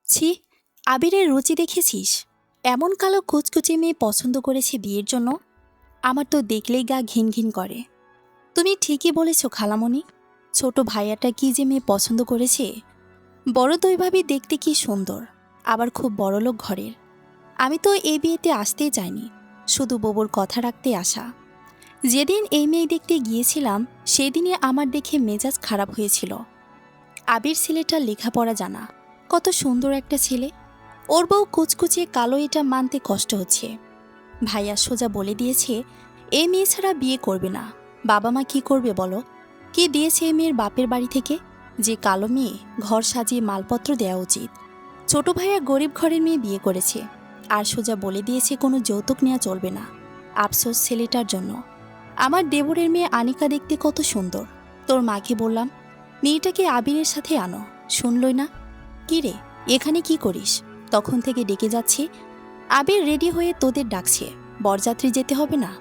ছি, আবিরের রুচি দেখেছিস? এমন কালো কুচকুচে মেয়ে পছন্দ করেছে বিয়ের জন্য। আমার তো দেখলেই গা ঘিন ঘিন করে। তুমি ঠিকই বলেছ খালামণি। ছোট ভাইয়াটা কি যে মেয়ে পছন্দ করেছে। বড় দুই ভাবি দেখতে কি সুন্দর, আবার খুব বড়লোক ঘরের। আমি তো এই বিয়েতে আসতেই চাইনি, শুধু বউর কথা রাখতে আসা। যেদিন এই মেয়ে দেখতে গিয়েছিলাম সেদিনই আমার দেখে মেজাজ খারাপ হয়েছিল। আবির ছেলেটার লেখাপড়া জানা, কত সুন্দর একটা ছেলে। ওর বউ কুচকুচে কালো, এটা মানতে কষ্ট হচ্ছে। ভাইয়া সোজা বলে দিয়েছে এই মেয়ে ছাড়া বিয়ে করবে না। বাবা মা কি করবে বলো? কি দিয়েছে এই মেয়ের বাপের বাড়ি থেকে? যে কালো মেয়ে, ঘর সাজিয়ে মালপত্র দেওয়া উচিত। ছোট ভাইয়া গরিব ঘরের মেয়ে বিয়ে করেছে, আর সোজা বলে দিয়েছে কোনো যৌতুক নেওয়া চলবে না। আফসোস ছেলেটার জন্য। আমার দেবরের মেয়ে আনিকা দেখতে কত সুন্দর। তোর মাকে বললাম মেয়েটাকে আবিরের সাথে আনো, শুনলই না। কি রে, এখানে কি করিস? তখন থেকে ডেকে যাচ্ছি। আবির রেডি হয়ে তোদের ডাকছে, বরযাত্রী যেতে হবে না?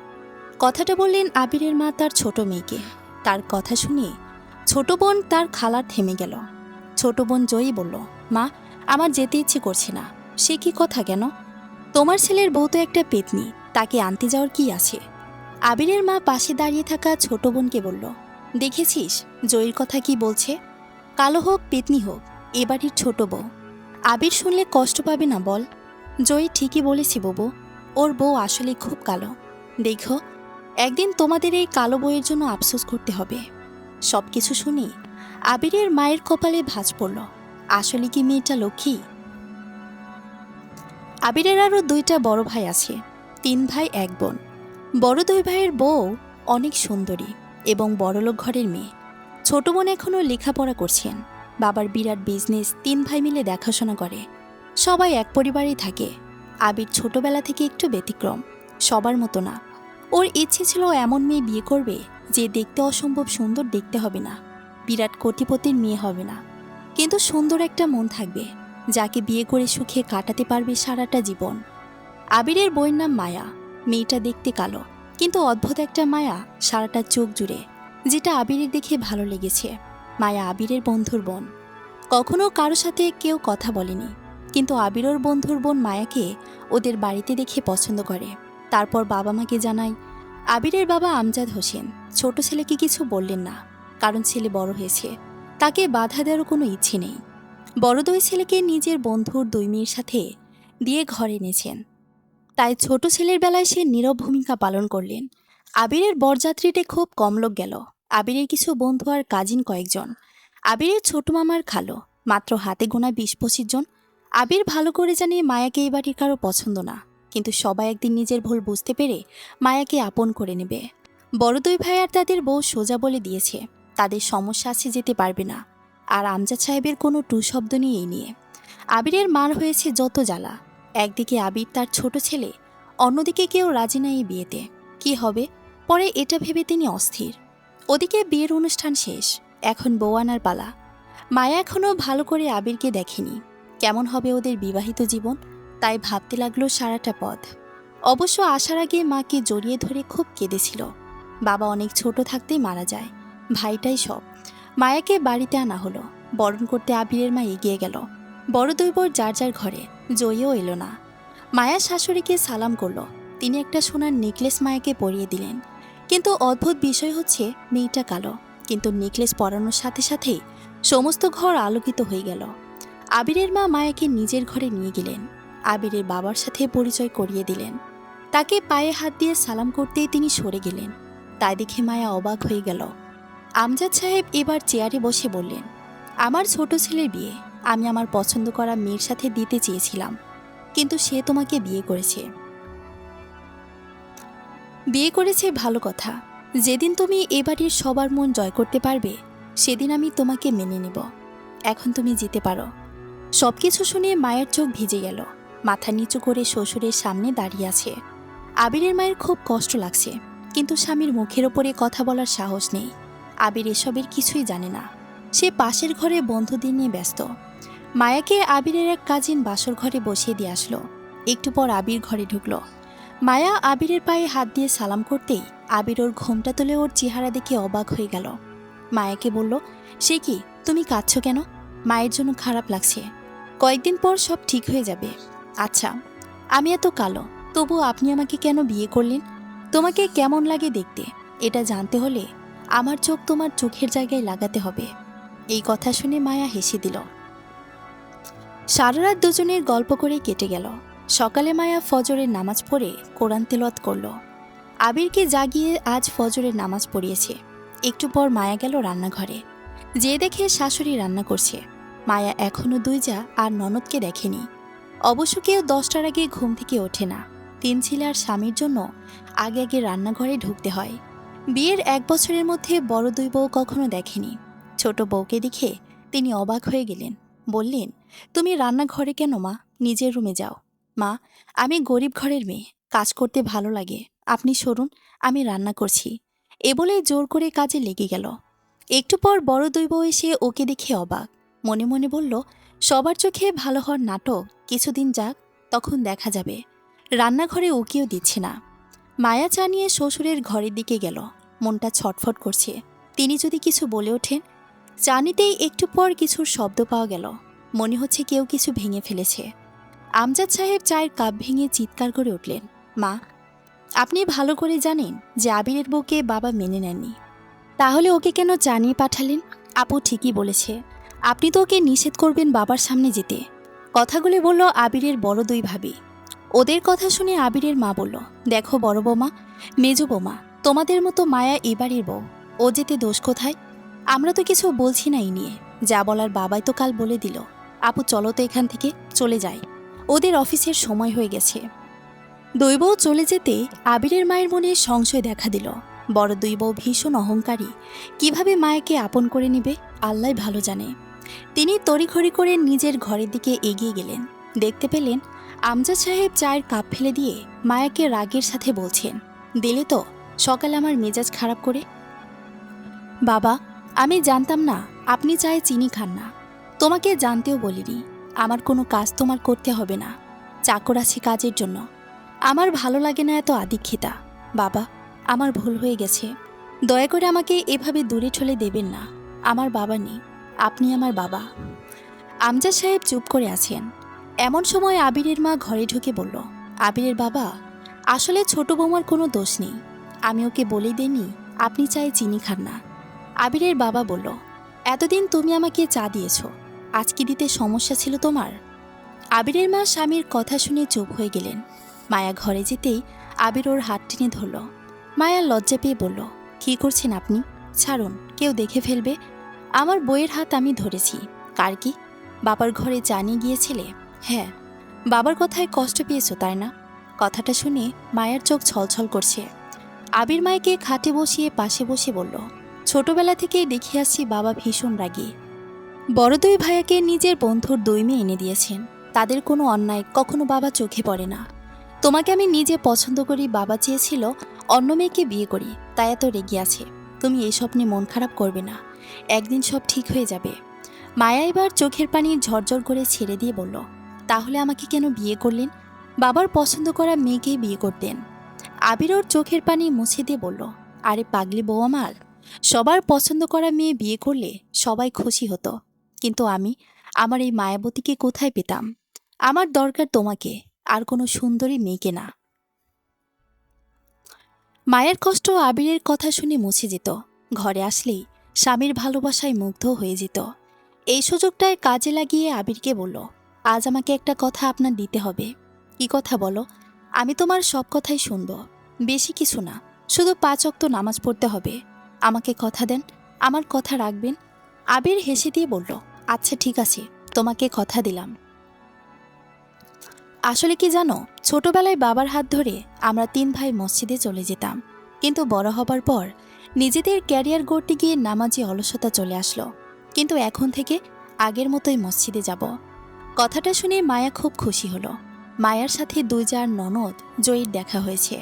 কথাটা বললেন আবিরের মা তার ছোট মেয়েকে। তার কথা শুনে ছোট বোন তার খালার থেমে গেল। ছোট বোন জয়ী বলল, মা, আমার যেতে ইচ্ছে করছে না। সে কি কথা কেন? তোমার ছেলের বউ তো একটা পেতনি, তাকে আনতে যাওয়ার কি আছে? আবিরের মা পাশে দাঁড়িয়ে থাকা ছোট বোনকে বলল, দেখেছিস জয়ীর কথা কি বলছে? কালো হোক পেতনি হোক, এ বাড়ির ছোট বউ। আবির শুনলে কষ্ট পাবে না বল? জয়ী ঠিকই বলেছি বাবু, ওর বউ আসলে খুব কালো। দেখো, একদিন তোমাদের এই কালো বউয়ের জন্য আফসোস করতে হবে। সব কিছু শুনি আবিরের মায়ের কপালে ভাঁজ পড়ল। আসলে কি মেয়েটা লক্ষ্মী? আবিরের আরও দুইটা বড় ভাই আছে, 3 ভাই 1 বোন। বড় 2 ভাইয়ের বউ অনেক সুন্দরী এবং বড়লোক ঘরের মেয়ে। ছোট বোন এখনও লেখাপড়া করছেন। বাবার বিরাট বিজনেস, 3 ভাই মিলে দেখাশোনা করে। সবাই এক পরিবারেই থাকে। আবির ছোটবেলা থেকে একটু ব্যতিক্রম, সবার মতো না। ওর ইচ্ছে ছিল এমন মেয়ে বিয়ে করবে যে দেখতে অসম্ভব সুন্দর দেখতে হবে না, বিরাট কোটিপতির মেয়ে হবে না, কিন্তু সুন্দর একটা মন থাকবে, যাকে বিয়ে করে সুখে কাটাতে পারবে সারাটা জীবন। আবিরের বইয়ের নাম মায়া। মেয়েটা দেখতে কালো, কিন্তু অদ্ভুত একটা মায়া সারাটা চোখ জুড়ে, যেটা আবিরের দেখে ভালো লেগেছে। মায়া আবিরের বন্ধুর বোন। কখনো কারো সাথে কেউ কথা বলেনি, কিন্তু আবিরর বন্ধুর বোন মায়াকে ওদের বাড়িতে দেখে পছন্দ করে। তারপর বাবা মাকে জানায়। আবিরের বাবা আমজাদ হোসেন ছোট ছেলেকে কিছু বললেন না, কারণ ছেলে বড় হয়েছে, তাকে বাধা দেওয়ার কোনো ইচ্ছে নেই। বড় 2 ছেলেকে নিজের বন্ধুর 2 মেয়ের সাথে দিয়ে ঘরে এনেছেন। তাই ছোট ছেলের বেলায় সে নীরব ভূমিকা পালন করলেন। আবিরের বরযাত্রীতে খুব কম লোক গেল। আবিরের কিছু বন্ধু আর কাজিন কয়েকজন। আবিরের ছোট মামার খালো, মাত্র হাতে গোনা 20-25 জন। আবির ভালো করে জানে মায়াকে এই বাড়ির কারো পছন্দ না, কিন্তু সবাই একদিন নিজের ভুল বুঝতে পেরে মায়াকে আপন করে নেবে। বড় 2 ভাই আর তাদের বউ সোজা বলে দিয়েছে তাদের সমস্যা আছে, যেতে পারবে না। আর আমজাদ সাহেবের কোনো টু শব্দ নেই এই নিয়ে। আবিরের মার হয়েছে যত জ্বালা। একদিকে আবির তার ছোট ছেলে, অন্যদিকে কেউ রাজি নাই এই বিয়েতে। কি হবে পরে এটা ভেবে তিনি অস্থির। ওদিকে বিয়ের অনুষ্ঠান শেষ, এখন বউ আনার পালা। মায়া এখনও ভালো করে আবিরকে দেখেনি। কেমন হবে ওদের বিবাহিত জীবন, তাই ভাবতে লাগলো সারাটা পথ। অবশ্য আসার আগে মাকে জড়িয়ে ধরে খুব কেঁদেছিল। বাবা অনেক ছোট থাকতেই মারা যায়, ভাইটাই সব। মায়াকে বাড়িতে আনা হলো। বরণ করতে আবিরের মা এগিয়ে গেল। বড় 2 বোর যার যার ঘরে, জয়ীও এলো না। মায়া শাশুড়িকে সালাম করলো। তিনি একটা সোনার নেকলেস মায়াকে পরিয়ে দিলেন। কিন্তু অদ্ভুত বিষয় হচ্ছে মেয়েটা কালো, কিন্তু নেকলেস পরানোর সাথে সাথেই সমস্ত ঘর আলোকিত হয়ে গেল। আবিরের মা মায়াকে নিজের ঘরে নিয়ে গেলেন। আবিরের বাবার সাথে পরিচয় করিয়ে দিলেন। তাকে পায়ে হাত দিয়ে সালাম করতেই তিনি সরে গেলেন। তাই দেখে মায়া অবাক হয়ে গেল। আমজাদ সাহেব এবার চেয়ারে বসে বললেন, আমার ছোট ছেলের বিয়ে আমি আমার পছন্দ করা মেয়ের সাথে দিতে চেয়েছিলাম, কিন্তু সে তোমাকে বিয়ে করেছে ভালো কথা। যেদিন তুমি এ বাড়ির সবার মন জয় করতে পারবে, সেদিন আমি তোমাকে মেনে নেব। এখন তুমি যেতে পারো। সবকিছু শুনে মায়ের চোখ ভিজে গেল। মাথা নিচু করে শ্বশুরের সামনে দাঁড়িয়ে আছে। আবিরের মায়ের খুব কষ্ট লাগছে, কিন্তু স্বামীর মুখের ওপরে কথা বলার সাহস নেই। আবির এসবের কিছুই জানে না। সে পাশের ঘরে বন্ধুদের নিয়ে ব্যস্ত। মায়াকে আবিরের এক কাজিন বাসর ঘরে বসিয়ে দিয়ে আসলো। একটু পর আবির ঘরে ঢুকলো। মায়া আবিরের পায়ে হাত দিয়ে সালাম করতেই আবির ওর ঘোমটা তুলে ওর চেহারা দেখে অবাক হয়ে গেল। মায়াকে বলল, সে কি, তুমি কাঁদছো কেন? মায়ের জন্য খারাপ লাগছে। কয়েকদিন পর সব ঠিক হয়ে যাবে। আচ্ছা, আমি এত কালো, তবু আপনি আমাকে কেন বিয়ে করলেন? তোমাকে কেমন লাগে দেখতে, এটা জানতে হলে আমার চোখ তোমার চোখের জায়গায় লাগাতে হবে। এই কথা শুনে মায়া হেসে দিল। সারা রাত দুজনের গল্প করে কেটে গেল। সকালে মায়া ফজরের নামাজ পড়ে কোরআন তেলাওয়াত করল। আবিরকে জাগিয়ে আজ ফজরের নামাজ পড়িয়েছে। একটু পর মায়া গেল রান্নাঘরে, যে দেখে শাশুড়ি রান্না করছে। মায়া এখনো দুই যা আর ননদকে দেখেনি। অবশ্য কেউ 10টার আগে ঘুম থেকে ওঠে না। 3 ছেলে আর স্বামীর জন্য আগে আগে রান্নাঘরে ঢুকতে হয়। বিয়ের 1 বছরের মধ্যে বড় দুই বউ কখনো দেখেনি। ছোট বউকে দেখে তিনি অবাক হয়ে গেলেন। বললেন, তুমি রান্নাঘরে কেন মা? নিজের রুমে যাও। মা, আমি গরিব ঘরের মেয়ে, কাজ করতে ভালো লাগে, আপনি সরুন, আমি রান্না করছি। এ বলে জোর করে কাজে লেগে গেল। একটু পর বড় দুই বউ এসে ওকে দেখে অবাক। মনে মনে বলল, সবার চোখে ভালো হওয়ার নাটক কিছুদিন যাক, তখন দেখা যাবে। রান্নাঘরে ওকেও দিচ্ছে না। মায়া চা নিয়ে শ্বশুরের ঘরের দিকে গেল। মনটা ছটফট করছে, তিনি যদি কিছু বলে ওঠেন। চা নিতেই একটু পর কিছুর শব্দ পাওয়া গেল। মনে হচ্ছে কেউ কিছু ভেঙে ফেলেছে। আমজাদ সাহেব চায়ের কাপ ভেঙে চিৎকার করে উঠলেন, মা, আপনি ভালো করে জানেন যে আবিরের বউকে বাবা মেনে নেননি, তাহলে ওকে কেন চা নিয়ে পাঠালেন? আপু ঠিকই বলেছে, আপনি তো ওকে নিষেধ করবেন বাবার সামনে যেতে। কথাগুলো বলল আবিরের বড় দুই ভাবি। ওদের কথা শুনে আবিরের মা বলল, দেখো বড় বৌমা, মেজো বৌমা, তোমাদের মতো মায়া এবারের বউ, ও যেতে দোষ কোথায়? আমরা তো কিছু বলছি না এই নিয়ে, যা বলার বাবাই তো কাল বলে দিল। আপু চলো তো এখান থেকে, চলে যাই, ওদের অফিসের সময় হয়ে গেছে। দুই বউ চলে যেতে আবিরের মায়ের মনে সংশয় দেখা দিল। বড় দুই বউ ভীষণ অহংকারী, কিভাবে মায়াকে আপন করে নিবে আল্লাহ ভালো জানে। তিনি তড়িঘড়ি করে নিজের ঘরের দিকে এগিয়ে গেলেন। দেখতে পেলেন আমজাদ সাহেব চায়ের কাপ ফেলে দিয়ে মায়াকে রাগের সাথে বলছেন, দিলে তো সকালে আমার মেজাজ খারাপ করে। বাবা, আমি জানতাম না আপনি চায়ে চিনি খান না, তোমাকে জানতেও বলিনি। আমার কোনো কাজ তোমার করতে হবে না, চাকর আছে কাজের জন্য। আমার ভালো লাগে না এত আদিক্ষিতা। বাবা, আমার ভুল হয়ে গেছে, দয়া করে আমাকে এভাবে দূরে ঠেলে দেবেন না। আমার বাবা নেই, আপনি আমার বাবা। আমজাদ সাহেব চুপ করে আছেন। এমন সময় আবিরের মা ঘরে ঢুকে বলল, আবিরের বাবা, আসলে ছোট বৌমার কোনো দোষ নেই, আমি ওকে বলেই দেইনি আপনি চায়ে চিনি খান না। আবিরের বাবা বলল, এতদিন তুমি আমাকে চা দিয়েছ, আজ কি দিতে সমস্যা ছিল তোমার? আবিরের মা স্বামীর কথা শুনে চুপ হয়ে গেলেন। মায়া ঘরে যেতেই আবির ওর হাত টেনে ধরল। মায়া লজ্জা পেয়ে বলল, কী করছেন আপনি? ছাড়ুন, কেউ দেখে ফেলবে। আমার বইয়ের হাত আমি ধরেছি। কার কি? বাবার ঘরে চা নিয়ে গিয়েছিলে? হ্যাঁ। বাবার কথায় কষ্ট পেয়েছো তাই না? কথাটা শুনে মায়ের চোখ ছলছল করছে। আবির মায়েকে খাটে বসিয়ে পাশে বসে বলল, ছোটবেলা থেকেই দেখে আসছি বাবা ভীষণ রাগী। বড় দুই ভাইয়াকে নিজের বন্ধুর দুই মেয়ে এনে দিয়েছেন, তাদের কোনো অন্যায় কখনো বাবা চোখে পড়ে না। তোমাকে আমি নিজে পছন্দ করি, বাবা চেয়েছিল অন্য মেয়েকে বিয়ে করি, তাই এত রেগে আছে। তুমি এই স্বপ্নে মন খারাপ করবে না, একদিন সব ঠিক হয়ে যাবে। মায়া এবার চোখের পানি ঝরঝর করে ছেড়ে দিয়ে বলল, তাহলে আমাকে কেন বিয়ে করলেন? বাবার পছন্দ করা মেয়েকেই বিয়ে করতেন। আবির ওর চোখের পানি মুছে দিয়ে বলল, আরে পাগলি বউ আমার, সবার পছন্দ করা মেয়ে বিয়ে করলে সবাই খুশি হতো, কিন্তু আমি আমার এই মায়াবতীকে কোথায় পেতাম? আমার দরকার তোমাকে, আর কোনো সুন্দরী মেয়েকে না। মায়ের কষ্ট আবিরের কথা শুনে মুছে যেত। ঘরে আসলেই স্বামীর ভালোবাসায় মুগ্ধ হয়ে যেত। এই সুযোগটায় কাজে লাগিয়ে আবিরকে বলল, আজ আমাকে একটা কথা আপনার দিতে হবে। কি কথা বলো? আমি তোমার সব কথাই শুনব, বেশি কিছু না, শুধু 5 ওয়াক্ত নামাজ পড়তে হবে। আমাকে কথা দেন, আমার কথা রাখবেন? আবির হেসে দিয়ে বলল, আচ্ছা ঠিক আছে, তোমাকে কথা দিলাম। আসলে কি জানো, ছোটবেলায় বাবার হাত ধরে আমরা 3 ভাই মসজিদে চলে যেতাম, কিন্তু বড় হবার পর নিজেদের ক্যারিয়ার গড়তে গিয়ে নামাজি অলসতা চলে আসলো। কিন্তু এখন থেকে আগের মতোই মসজিদে যাব। কথাটা শুনে মায়া খুব খুশি হলো। মায়ার সাথে 2 জার ননদ জয়ীর দেখা হয়েছে,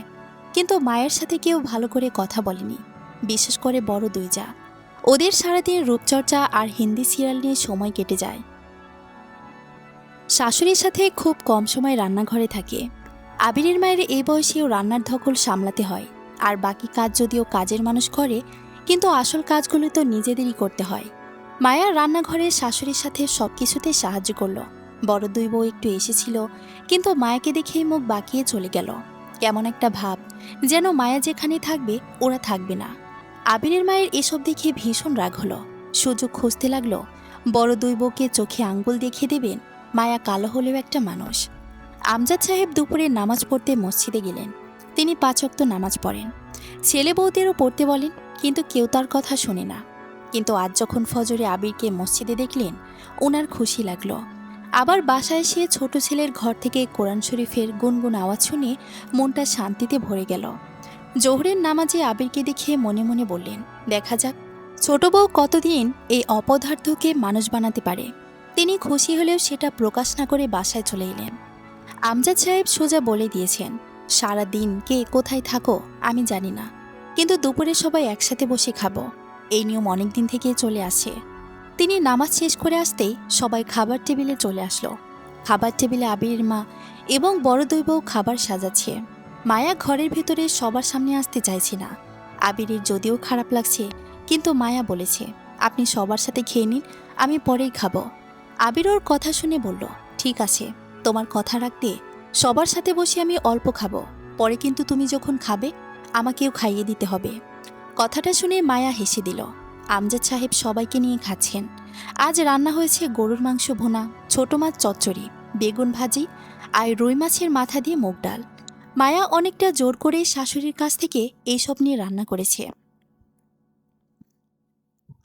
কিন্তু মায়ের সাথে কেউ ভালো করে কথা বলেনি, বিশেষ করে বড় 2 জা। ওদের সারাদিন রূপচর্চা আর হিন্দি সিরিয়াল নিয়ে সময় কেটে যায়। শাশুড়ির সাথে খুব কম সময় রান্নাঘরে থাকে। আবিরের মায়ের এই বয়সেও রান্নার ধকল সামলাতে হয়, আর বাকি কাজ যদিও কাজের মানুষ করে, কিন্তু আসল কাজগুলো তো নিজেদেরই করতে হয়। মায়া রান্নাঘরে শাশুড়ির সাথে সবকিছুতে সাহায্য করল। বড় দুই বউ একটু এসেছিল, কিন্তু মায়াকে দেখেই মুখ বাঁকিয়ে চলে গেল। কেমন একটা ভাব, যেন মায়া যেখানে থাকবে ওরা থাকবে না। আবিরের মায়ের এসব দেখে ভীষণ রাগ হলো। সুযোগ খুঁজতে লাগলো বড় দুই বউকে চোখে আঙ্গুল দেখিয়ে দেবেন। মায়া কালো হলেও একটা মানুষ। আমজাদ সাহেব দুপুরে নামাজ পড়তে মসজিদে গেলেন। তিনি 5 ওয়াক্ত নামাজ পড়েন। ছেলে বউদেরও পড়তে বলেন, কিন্তু কেউ তার কথা শোনে না। কিন্তু আজ যখন ফজরে আবিরকে মসজিদে দেখলেন, ওনার খুশি লাগলো। আবার বাসায় এসে ছোট ছেলের ঘর থেকে কোরআন শরীফের গুনগুন আওয়াজ শুনে মনটা শান্তিতে ভরে গেল। জোহরের নামাজে আবিরকে দেখে মনে মনে বললেন, দেখা যাক ছোট বউ কতদিন এই অপদার্থকে মানুষ বানাতে পারে। তিনি খুশি হলেও সেটা প্রকাশ না করে বাসায় চলে এলেন। আমজাদ সাহেব সোজা বলে দিয়েছেন, সারা দিন কে কোথায় থাকো আমি জানি না, কিন্তু দুপুরে সবাই একসাথে বসে খাবো। এই নিয়ম অনেক দিন থেকেই চলে আসে। তিনি নামাজ শেষ করে আসতেই সবাই খাবার টেবিলে চলে আসলো। খাবার টেবিলে আবিরের মা এবং বড় দুই বউ খাবার সাজাচ্ছে। মায়া ঘরের ভেতরে সবার সামনে আসতে চাইছে না। আবিরের যদিও খারাপ লাগছে, কিন্তু মায়া বলেছে, আপনি সবার সাথে খেয়ে নিন, আমি পরেই খাবো। আবির ওর কথা শুনে বলল, ঠিক আছে, তোমার কথা রাখতে সবার সাথে বসে আমি অল্প খাবো, পরে কিন্তু তুমি যখন খাবে আমাকেও খাইয়ে দিতে হবে। কথাটা শুনে মায়া হেসে দিল। আমজাদ সাহেব সবাইকে নিয়ে খাচ্ছেন। আজ রান্না হয়েছে গরুর মাংস ভুনা, ছোট মাছ চচ্চড়ি, বেগুন ভাজি আর রুই মাছের মাথা দিয়ে মুগ ডাল। মায়া অনেকটা জোর করে শাশুড়ির কাছ থেকে এইসব নিয়ে রান্না করেছে,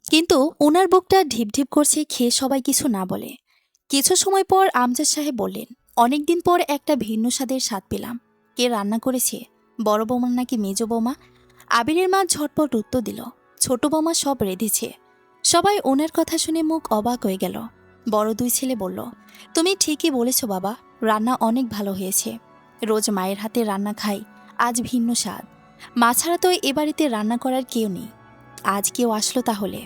কিন্তু ওনার বুকটা ঢিপঢিপ করছে খেয়ে সবাই কিছু না বলে। কিছু সময় পর আমজাদ সাহেব বললেন, অনেকদিন পর একটা ভিন্ন স্বাদের স্বাদ পেলাম। কে রান্না করেছে? বড় বৌমা নাকি মেজ বৌমা? আবিরের মা ঝটপট উত্তর দিল, ছোট বৌমা সব রেঁধেছে। সবাই ওনার কথা শুনে মুখ অবাক হয়ে গেল। বড় দুই ছেলে বলল, তুমি ঠিকই বলেছ বাবা, রান্না অনেক ভালো হয়েছে। রোজ মায়ের হাতে রান্না খাই, আজ ভিন্ন স্বাদ। মা ছাড়া তো এ বাড়িতে রান্না করার কেউ নেই, আজ কেউ আসলো তাহলে।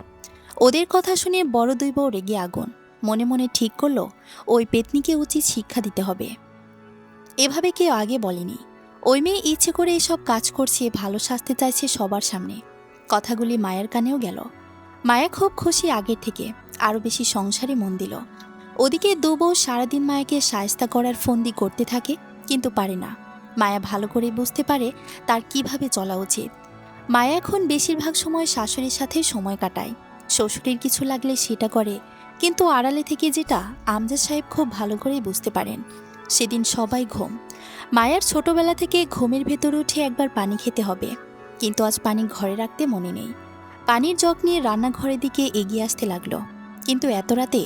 ওদের কথা শুনে বড় দুই বউ রেগে আগুন। মনে মনে ঠিক করলো, ওই পেতনিকে উচিত শিক্ষা দিতে হবে। এভাবে কেউ আগে বলেনি। ওই মেয়ে ইচ্ছে করে এসব কাজ করছে, ভালো শাস্তি চাইছে সবার সামনে। কথাগুলি মায়ের কানেও গেল। মায়া খুব খুশি আগের থেকে, আরও বেশি সংসারে মন দিল। ওদিকে দু বউ সারাদিন মায়াকে শায়েস্তা করার ফন্দি করতে থাকে, কিন্তু পারে না। মায়া ভালো করে বুঝতে পারে তার কিভাবে চলা উচিত। মায়া এখন বেশিরভাগ সময় শাশুড়ির সাথে সময় কাটায়। শ্বশুরের কিছু লাগলে সেটা করে, কিন্তু আড়ালে থেকে যেটা আমজাদ সাহেব খুব ভালো করেই বুঝতে পারেন, সেদিন সবাই ঘুম। মায়ার ছোটবেলা থেকে ঘুমের ভেতরে উঠে একবার পানি খেতে হবে, কিন্তু আজ পানি ঘরে রাখতে মনে নেই। পানির জগ নিয়ে রান্নাঘরের দিকে এগিয়ে আসতে লাগলো, কিন্তু এত রাতে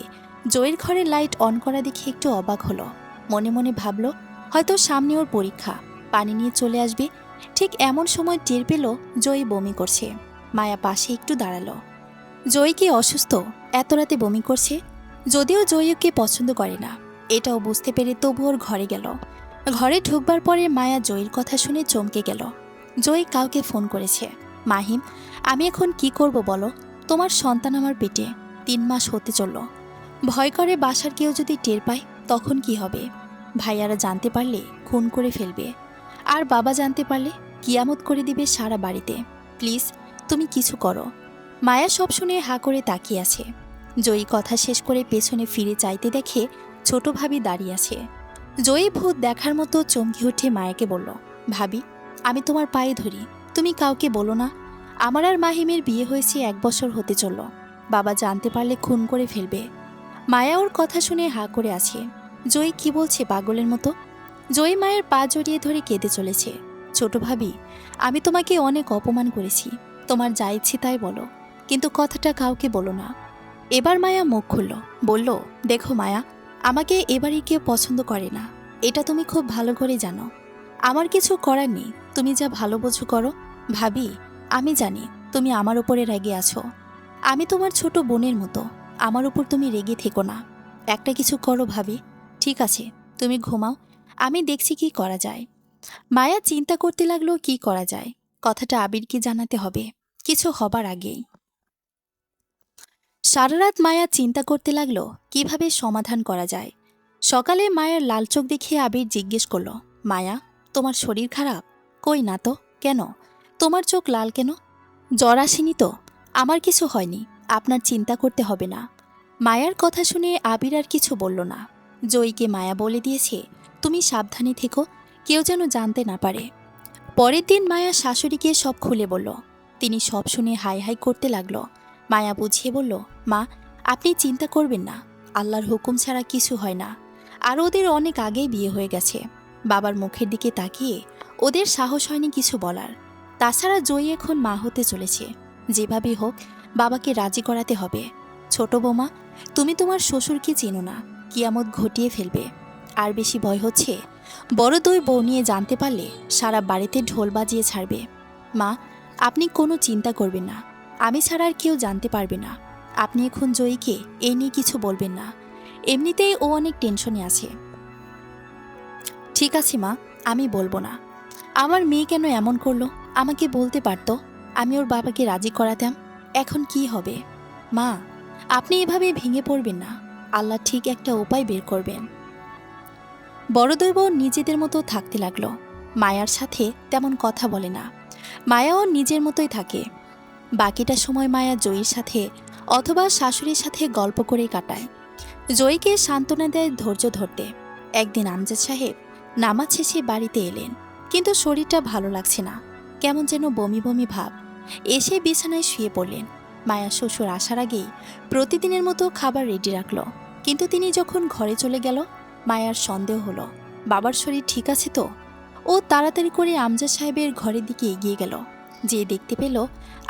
জয়ের ঘরের লাইট অন করা দেখে একটু অবাক হলো। মনে মনে ভাবল, হয়তো সামনে ওর পরীক্ষা, পানি নিয়ে চলে আসবে। ঠিক এমন সময় টের পেল জয়ী বমি করছে। মায়া পাশে একটু দাঁড়ালো। জয়ী কি অসুস্থ, এত রাতে বমি করছে? যদিও জয়ী ওকে পছন্দ করে না, এটাও বুঝতে পেরে তবু ওর ঘরে গেল। ঘরে ঢুকবার পরে মায়া জয়ীর কথা শুনে চমকে গেল। জয়ী কাউকে ফোন করেছে। মাহিম, আমি এখন কি করব বলো? তোমার সন্তান আমার পেটে, 3 মাস হতে চলল। ভয় করে বাসার কেউ যদি টের পায় তখন কি হবে? ভাইয়ারা জানতে পারলে খুন করে ফেলবে, আর বাবা জানতে পারলে কিয়ামত করে দিবে সারা বাড়িতে। প্লিজ তুমি কিছু করো। মায়া সব শুনে হা করে তাকিয়ে আছে। জয়ী কথা শেষ করে পেছনে ফিরে চাইতে দেখে ছোট ভাবি দাঁড়িয়ে আছে। জয়ী ভূত দেখার মতো চমকে উঠে মায়াকে বলল, ভাবি, আমি তোমার পায়ে ধরি, তুমি কাউকে বলো না। আমার আর মাহিমের বিয়ে হয়েছে 1 বছর হতে চলল, বাবা জানতে পারলে খুন করে ফেলবে। মায়া ওর কথা শুনে হা করে আছে। জয়ী কি বলছে পাগলের মতো? জয়ী মায়ের পা জড়িয়ে ধরে কেঁদে চলেছে। ছোট ভাবি, আমি তোমাকে অনেক অপমান করেছি, তোমার যা ইচ্ছে তাই বলো, কিন্তু কথাটা কাউকে বলো না। এবার মায়া মুখ খুলল, বলল, দেখো মায়া, আমাকে এবারই কেউ পছন্দ করে না, এটা তুমি খুব ভালো করে জানো। আমার কিছু করার নেই, তুমি যা ভালো বোঝো করো। ভাবি, আমি জানি তুমি আমার উপরে রেগে আছো। আমি তোমার ছোট বোনের মতো, আমার উপর তুমি রেগে থেকো না। একটা কিছু করো ভাবি। ঠিক আছে, তুমি ঘুমাও, আমি দেখছি কি করা যায়। মায়া চিন্তা করতে লাগলো কি করা যায়। কথাটা আবিরকে জানাতে হবে, কিছু হবার আগেই। সারা রাত মায়া চিন্তা করতে লাগলো কিভাবে সমাধান করা যায়। সকালে মায়ের লাল চোখ দেখে আবির জিজ্ঞেস করলো, মায়া, তোমার শরীর খারাপ? কই না তো, কেন? তোমার চোখ লাল কেন? জ্বর আসেনি তো? আমার কিছু হয়নি, আপনার চিন্তা করতে হবে না। মায়ার কথা শুনে আবির আর কিছু বলল না। জয়ীকে মায়া বলে দিয়েছে, তুমি সাবধানে থেকো, কেউ যেন জানতে না পারে। পরের দিন মায়া শাশুড়িকে সব খুলে বলল। তিনি সব শুনে হাই হাই করতে লাগলো। মায়া বুঝিয়ে বলল, মা, আপনি চিন্তা করবেন না, আল্লাহর হুকুম ছাড়া কিছু হয় না। আর ওদের অনেক আগেই বিয়ে হয়ে গেছে। বাবার মুখের দিকে তাকিয়ে ওদের সাহস হয়নি কিছু বলার। তাছাড়া জয়ী এখন মা হতে চলেছে, যেভাবেই হোক বাবাকে রাজি করাতে হবে। ছোট বৌমা, তুমি তোমার শ্বশুরকে চেনো না, কিয়ামত ঘটিয়ে ফেলবে। আর বেশি ভয় হচ্ছে বড় দুই বউ নিয়ে জানতে পারলে সারা বাড়িতে ঢোল বাজিয়ে ছাড়বে। মা, আপনি কোনো চিন্তা করবেন না, আমি ছাড়া আর কেউ জানতে পারবে না। আপনি এখন জয়ীকে এই নিয়ে কিছু বলবেন না, এমনিতেই ও অনেক টেনশনে আছে। ঠিক আছে মা, আমি বলবো না। আমার মেয়ে কেন এমন করলো আমাকে বলতে পারতো, আমি ওর বাবাকে রাজি করাতাম। এখন কি হবে? মা, আপনি এভাবে ভেঙে পড়বেন না, আল্লাহ ঠিক একটা উপায় বের করবেন। বড় দুই বোন নিজেদের মতো থাকতে লাগলো। মায়ার সাথে তেমন কথা বলে না, মায়াও নিজের মতোই থাকে। বাকিটা সময় মায়া জয়ীর সাথে অথবা শাশুড়ির সাথে গল্প করেই কাটায়। জয়ীকে সান্ত্বনা দেয় ধৈর্য ধরতে। একদিন আমজাদ সাহেব নামাজ শেষে বাড়িতে এলেন, কিন্তু শরীরটা ভালো লাগছে না, কেমন যেন বমি বমি ভাব। এসে বিছানায় শুয়ে পড়লেন। মায়া শ্বশুর আসার আগেই প্রতিদিনের মতো খাবার রেডি রাখলো। কিন্তু তিনি যখন ঘরে চলে গেল, মায়ার সন্দেহ হলো বাবার শরীর ঠিক আছে তো। ও তাড়াতাড়ি করে আমজাদ সাহেবের ঘরের দিকে এগিয়ে গেল। যে দেখতে পেল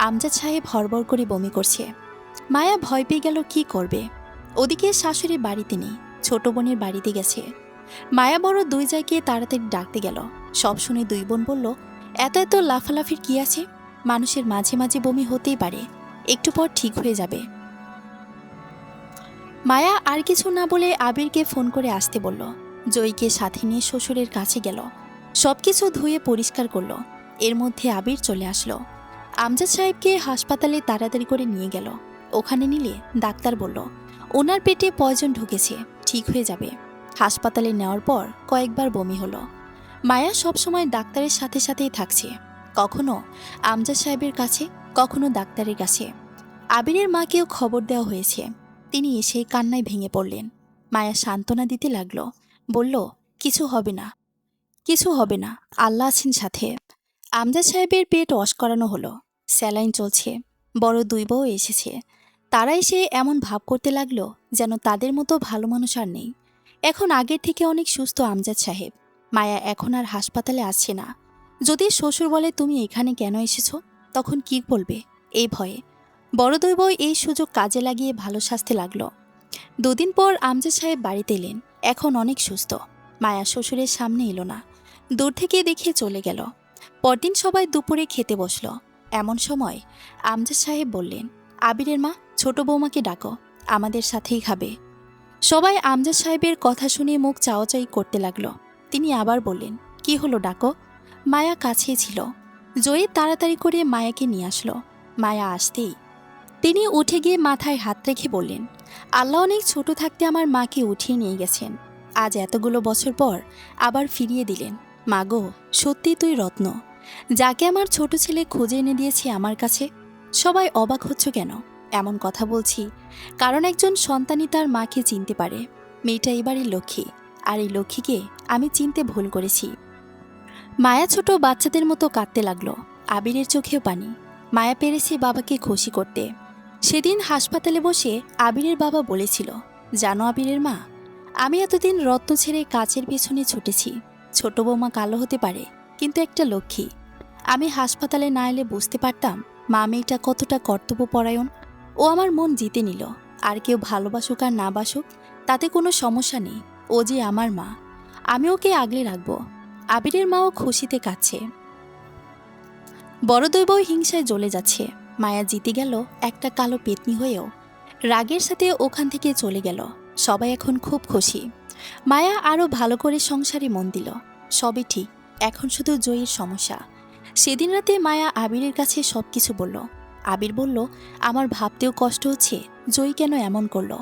আমজাদ সাহেব হড়বড় করে বমি করছে। মায়া ভয় পেয়ে গেল কি করবে। ওদিকে শাশুড়ি বাড়িতে নেই, ছোট বোনের বাড়িতে গেছে। মায়া বড় দুই জায়গায় তাড়াতাড়ি ডাকতে গেল। সব শুনে দুই বোন বলল, এত এত লাফালাফির কি আছে? মানুষের মাঝে মাঝে বমি হতেই পারে, একটু পর ঠিক হয়ে যাবে। মায়া আর কিছু না বলে আবিরকে ফোন করে আসতে বলল। জয়ীকে সাথে নিয়ে শ্বশুরের কাছে গেল, সবকিছু ধুয়ে পরিষ্কার করলো। এর মধ্যে আবির চলে আসলো। আমজাদ সাহেবকে হাসপাতালে তাড়াতাড়ি করে নিয়ে গেল। ওখানে নিলে ডাক্তার বলল, ওনার পেটে পয়জন ঢুকেছে, ঠিক হয়ে যাবে। হাসপাতালে নেওয়ার পর কয়েকবার বমি হলো। মায়া সবসময় ডাক্তারের সাথে সাথেই থাকছে, কখনো আমজাদ সাহেবের কাছে, কখনো ডাক্তারের কাছে। আবিরের মাকেও খবর দেওয়া হয়েছে। তিনি এসে কান্নায় ভেঙে পড়লেন। মায়া সান্ত্বনা দিতে লাগলো, বলল, কিছু হবে না, কিছু হবে না, আল্লাহ আছেন সাথে। আমজাদ সাহেবের পেট ওয়াশ করানো হলো, স্যালাইন চলছে। বড় দুই বউ এসেছে। তারা এসে এমন ভাব করতে লাগলো যেন তাদের মতো ভালো মানুষ আর নেই। এখন আগের থেকে অনেক সুস্থ আমজাদ সাহেব। মায়া এখন আর হাসপাতালে আসছে না। যদি শ্বশুর বলে, তুমি এখানে কেন এসেছো, তখন কি বলবে এই ভয়ে। বড় দুই বউ এই সুযোগ কাজে লাগিয়ে ভালো সাজতে লাগলো। দুদিন পর আমজাদ সাহেব বাড়িতে এলেন। এখন অনেক সুস্থ। মায়া শ্বশুরের সামনে এলো না, দূর থেকে দেখে চলে গেল। পরদিন সবাই দুপুরে খেতে বসল। এমন সময় আমজাদ সাহেব বললেন, আবিরের মা, ছোট বৌমাকে ডাকো, আমাদের সাথেই খাবে। সবাই আমজাদ সাহেবের কথা শুনে মুখ চাওয়াচাই করতে লাগলো। তিনি আবার বললেন, কি হলো, ডাকো। মায়া কাছেই ছিল। জয়ী তাড়াতাড়ি করে মায়াকে নিয়ে আসলো। মায়া আসতেই তিনি উঠে গিয়ে মাথায় হাত রেখে বললেন, আল্লাহ অনেক ছোট থাকতে আমার মাকে উঠিয়ে নিয়ে গেছেন, আজ এতগুলো বছর পর আবার ফিরিয়ে দিলেন। মাগো, সত্যি তুই রত্ন, যাকে আমার ছোট ছেলে খুঁজে এনে দিয়েছে আমার কাছে। সবাই অবাক হচ্ছ কেন? এমন কথা বলছি কারণ একজন সন্তানই তার মাকে চিনতে পারে। মেয়েটা এবারই লক্ষ্মী, আর এই লক্ষ্মীকে আমি চিনতে ভুল করেছি। মায়া ছোট বাচ্চাদের মতো কাঁদতে লাগলো। আবিরের চোখেও পানি। মায়া পেরেছে বাবাকে খুশি করতে। সেদিন হাসপাতালে বসে আবিরের বাবা বলেছিল, জানো আবিরের মা, আমি এতদিন রত্ন ছেড়ে কাচের পেছনে ছুটেছি। ছোট বৌমা কালো হতে পারে, কিন্তু একটা লক্ষ্মী। আমি হাসপাতালে না এলে বুঝতে পারতাম মা মেয়েটা কতটা কর্তব্যপরায়ণ। ও আমার মন জিতে নিল। আর কেউ ভালোবাসুক আর না বাসুক, তাতে কোনো সমস্যা নেই। ও যে আমার মা, আমি ওকে আগলে রাখবো। আবিরের মাও খুশিতে কাঁদছে। বড় দুই বউ হিংসায় জ্বলে যাচ্ছে। মায়া জিতে গেল একটা কালো পেতনি হয়েও। রাগের সাথে ওখান থেকে চলে গেল। সবাই এখন খুব খুশি। মায়া আরও ভালো করে সংসারে মন দিল। সবই ঠিক, এখন শুধু জয়ীর সমস্যা। সেদিন রাতে মায়া আবিরের কাছে সব কিছু বলল। আবির বলল, আমার ভাবতেও কষ্ট হচ্ছে জয়ী কেন এমন করলো।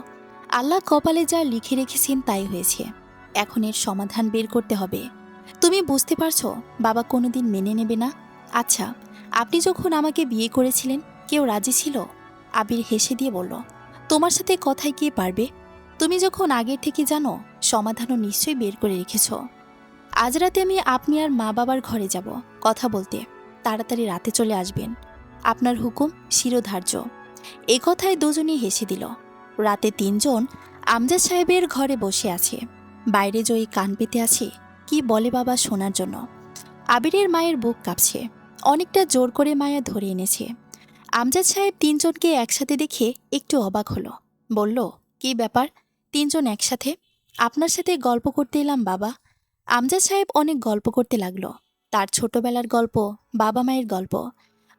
আল্লাহ কপালে যা লিখে রেখেছেন তাই হয়েছে। এখন এর সমাধান বের করতে হবে। তুমি বুঝতে পারছো বাবা কোনোদিন মেনে নেবে না। আচ্ছা, আপনি যখন আমাকে বিয়ে করেছিলেন কেউ রাজি ছিল? আবির হেসে দিয়ে বলল, তোমার সাথে কথায় কে পারবে? তুমি যখন আগের থেকে জানো সমাধানও নিশ্চয়ই বের করে রেখেছ। আজ রাতে আমি আপনি আর মা বাবার ঘরে যাব কথা বলতে। তাড়াতাড়ি রাতে চলে আসবেন। আপনার হুকুম শিরোধার্য। এ কথায় দুজনই হেসে দিল। রাতে তিনজন আমজাদ সাহেবের ঘরে বসে আছে। বাইরে জয়ী কান পেতে আছে কি বলে বাবা শোনার জন্য। আবিরের মায়ের বুক কাঁপছে। অনেকটা জোর করে মায়া ধরে এনেছে। আমজাদ সাহেব তিনজনকে একসাথে দেখে একটু অবাক হলো। বলল, কি ব্যাপার তিনজন একসাথে? আপনার সাথে গল্প করতে এলাম বাবা। আমজাদ সাহেব অনেক গল্প করতে লাগলো। তার ছোটবেলার গল্প, বাবা মায়ের গল্প।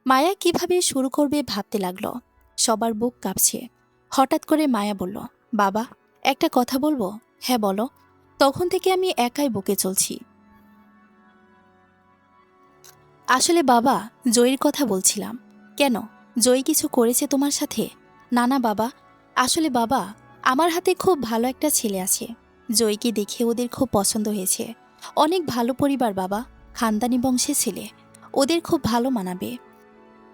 মায়া কিভাবে শুরু করবে ভাবতে লাগলো। সবার বুক কাঁপছে। হঠাৎ করে মায়া বলল, বাবা একটা কথা বলবো? হ্যাঁ বলো। তখন থেকে আমি একাই বকে চলছি। আসলে বাবা, জয়ীর কথা বলছিলাম। কেন, জয়ী কিছু করেছে তোমার সাথে? না না বাবা, আসলে বাবা, আমার হাতে খুব ভালো একটা ছেলে আছে। জয়ীকে দেখে ওদের খুব পছন্দ হয়েছে। অনেক ভালো পরিবার বাবা, খানদানি বংশের ছেলে। ওদের খুব ভালো মানাবে।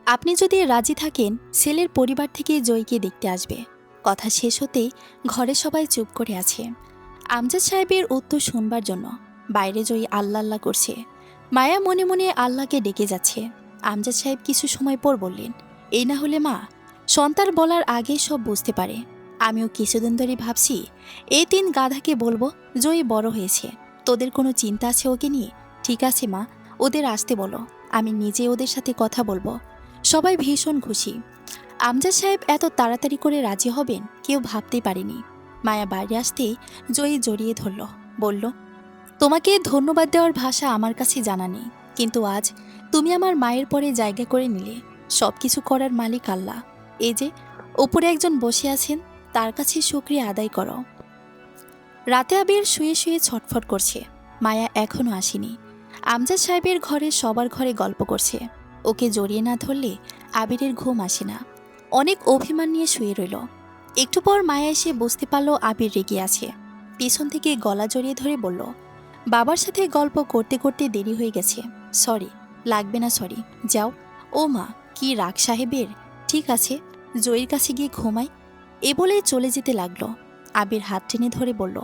আপনি যদি রাজি থাকেন ছেলের পরিবার থেকে জয়ীকে দেখতে আসবে। কথা শেষ হতেই ঘরে সবাই চুপ করে আছে। আমজাদ সাহেবের উত্তর শুনবার জন্য বাইরে জয়ী আল্লাহ আল্লাহ করছে। মায়া মনে মনে আল্লাহকে ডেকে যাচ্ছে। আমজাদ সাহেব কিছু সময় পর বললেন, এই না হলে মা, সন্তান বলার আগে সব বুঝতে পারে। আমিও কিছুদিন ধরে ভাবছি এই তিন গাধাকে বলবো জয়ী বড় হয়েছে। তোদের কোনো চিন্তা আছে ওকে নিয়ে? ঠিক আছে মা, ওদের আসতে বলো, আমি নিজে ওদের সাথে কথা বলবো। সবাই ভীষণ খুশি। আমজাদ সাহেব এত তাড়াতাড়ি করে রাজি হবেন কেউ ভাবতেই পারেনি। মায়া বাইরে আসতেই জয়ী জড়িয়ে ধরল। বলল, তোমাকে ধন্যবাদ দেওয়ার ভাষা আমার কাছে জানা নেই, কিন্তু আজ তুমি আমার মায়ের পরে জায়গা করে নিলে। সব কিছু করার মালিক আল্লাহ। এই যে উপরে একজন বসে আছেন, তার কাছে শুকরিয়া আদায় করো। রাতে আবির শুয়ে শুয়ে ছটফট করছে। মায়া এখনো আসেনি। আমজাদ সাহেবের ঘরে সবার ঘরে গল্প করছে। ওকে জড়িয়ে না ধরলে আবিরের ঘুম আসে না। অনেক অভিমান নিয়ে শুয়ে রইল। একটু পর মায়া এসে বুঝতে পারল আবির রেগে আছে। পিছন থেকে গলা জড়িয়ে ধরে বলল, বাবার সাথে গল্প করতে করতে দেরি হয়ে গেছে। সরি। লাগবে না সরি, যাও। ও মা, কি রাগ সাহেবের। ঠিক আছে, জয়ীর কাছে গিয়ে ঘুমাই। এ বলে চলে যেতে লাগলো। আবির হাত টেনে ধরে বলল,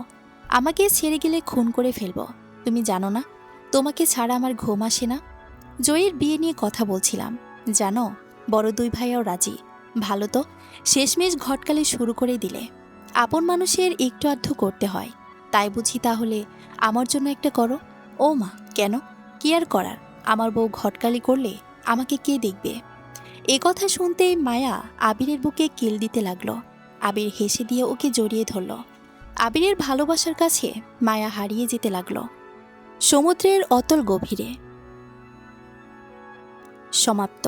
আমাকে ছেড়ে গেলে খুন করে ফেলব। তুমি জানো না তোমাকে ছাড়া আমার ঘুম আসে না। জয়ীর বিয়ে নিয়ে কথা বলছিলাম, জানো বড় দুই ভাইয়াও রাজি। ভালো তো, শেষমেশ ঘটকালে শুরু করে দিলে। আপন মানুষের একটু আধটু করতে হয়, তাই বুঝি তাহলে আমার জন্য একটা করো। ও মা, কেন, কি আর করার? আমার বউ ঘটকালি করলে আমাকে কে দেখবে? এ কথা শুনতেই মায়া আবিরের বুকে কিল দিতে লাগলো। আবির হেসে দিয়ে ওকে জড়িয়ে ধরল। আবিরের ভালোবাসার কাছে মায়া হারিয়ে যেতে লাগলো সমুদ্রের অতল গভীরে। সমাপ্ত।